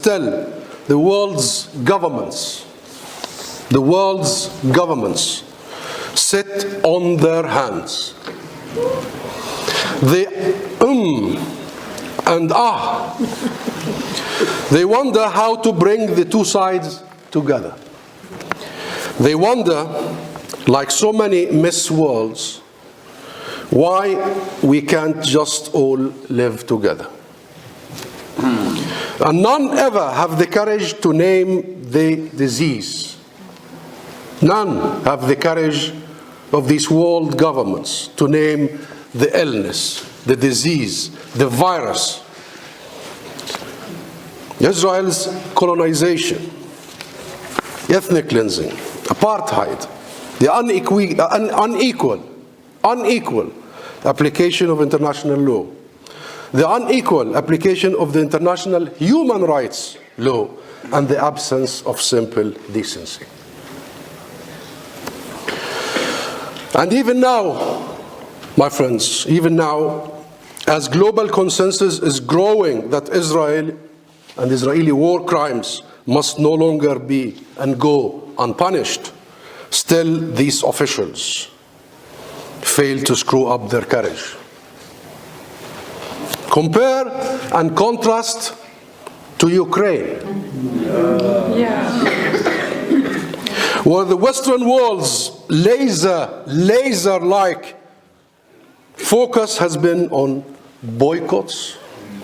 still the world's governments sit on their hands. They and they wonder how to bring the two sides together. They wonder, like so many Miss Worlds, why we can't just all live together. And none ever have the courage to name the disease. None have the courage of these world governments to name the illness, the disease, the virus. Israel's colonization, ethnic cleansing, apartheid, the unequal application of international law, the unequal application of the international human rights law, and the absence of simple decency. And even now, my friends, even now, as global consensus is growing that Israel and Israeli war crimes must no longer be and go unpunished, still these officials fail to screw up their courage. Compare and contrast to Ukraine, where the Western world's laser-like focus has been on boycotts,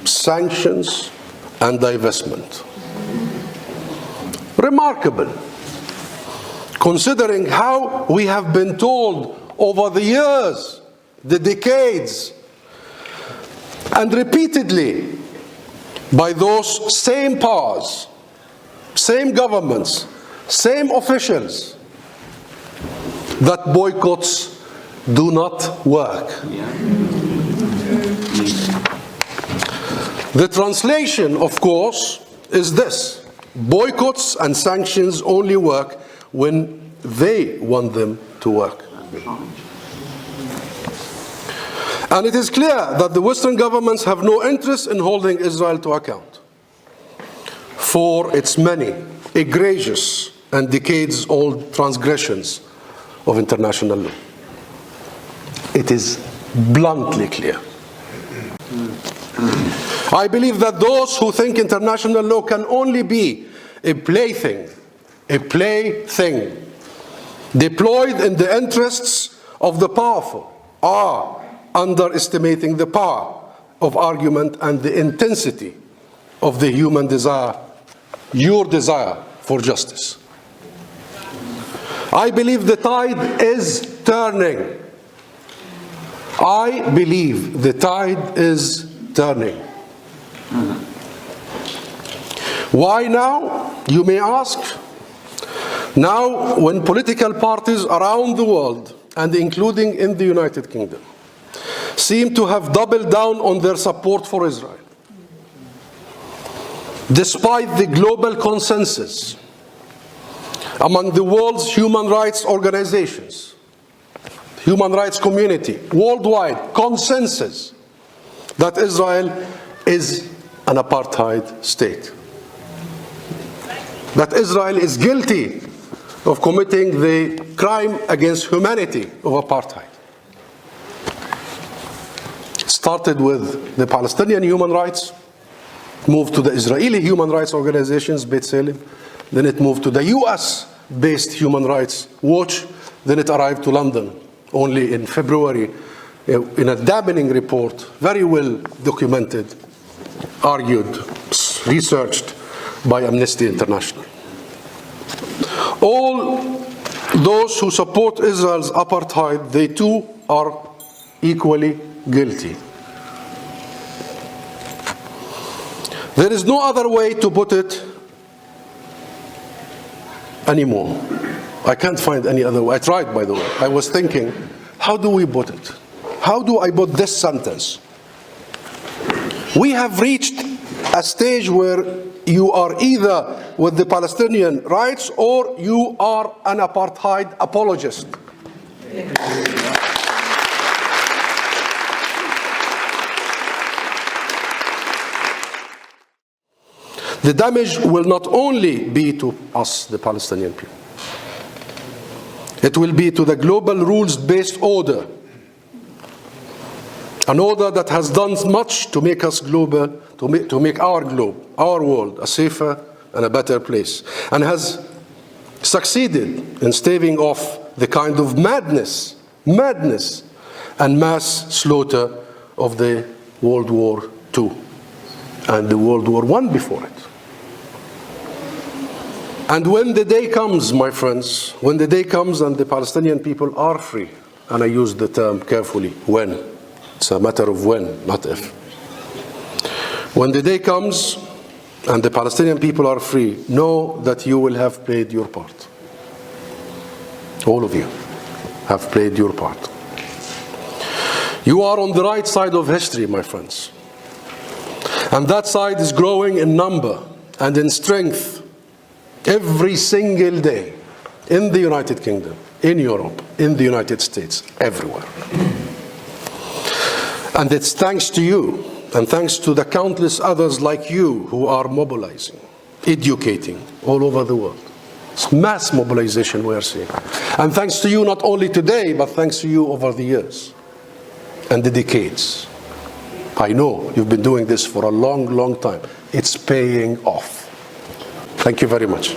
sanctions, and divestment. Remarkable, considering how we have been told over the years, the decades, and repeatedly by those same powers, same governments, same officials, that boycotts do not work. The translation, of course, is this: boycotts and sanctions only work when they want them to work. And it is clear that the Western governments have no interest in holding Israel to account for its many egregious and decades-old transgressions of international law. It is bluntly clear. I believe that those who think international law can only be a plaything deployed in the interests of the powerful are underestimating the power of argument and the intensity of the human desire, your desire for justice. I believe the tide is turning. I believe the tide is turning. Why now, you may ask? Now, when political parties around the world, and including in the United Kingdom, seem to have doubled down on their support for Israel, despite the global consensus among the world's human rights organizations, human rights community, worldwide consensus that Israel is an apartheid state, that Israel is guilty of committing the crime against humanity of apartheid. It started with the Palestinian human rights, moved to the Israeli human rights organizations, B'Tselem, then it moved to the US-based Human Rights Watch, then it arrived to London only in February in a damning report, very well documented, argued, researched by Amnesty International. All those who support Israel's apartheid, they too are equally guilty. There is no other way to put it anymore. I can't find any other way. I tried, by the way. I was thinking, how do we put it? How do I put this sentence? We have reached a stage where you are either with the Palestinian rights or you are an apartheid apologist. The damage will not only be to us, the Palestinian people. It will be to the global rules-based order. An order that has done much to make us global, to make our globe, our world, a safer and a better place, and has succeeded in staving off the kind of madness and mass slaughter of the World War II and the World War I before it. And when the day comes, my friends, when the day comes and the Palestinian people are free, and I use the term carefully, when, it's a matter of when, not if. When the day comes and the Palestinian people are free, know that you will have played your part. All of you have played your part. You are on the right side of history, my friends. And that side is growing in number and in strength every single day in the United Kingdom, in Europe, in the United States, everywhere. And it's thanks to you and thanks to the countless others like you who are mobilizing, educating all over the world. It's mass mobilization we are seeing. And thanks to you not only today, but thanks to you over the years and the decades. I know you've been doing this for a long, long time. It's paying off. Thank you very much.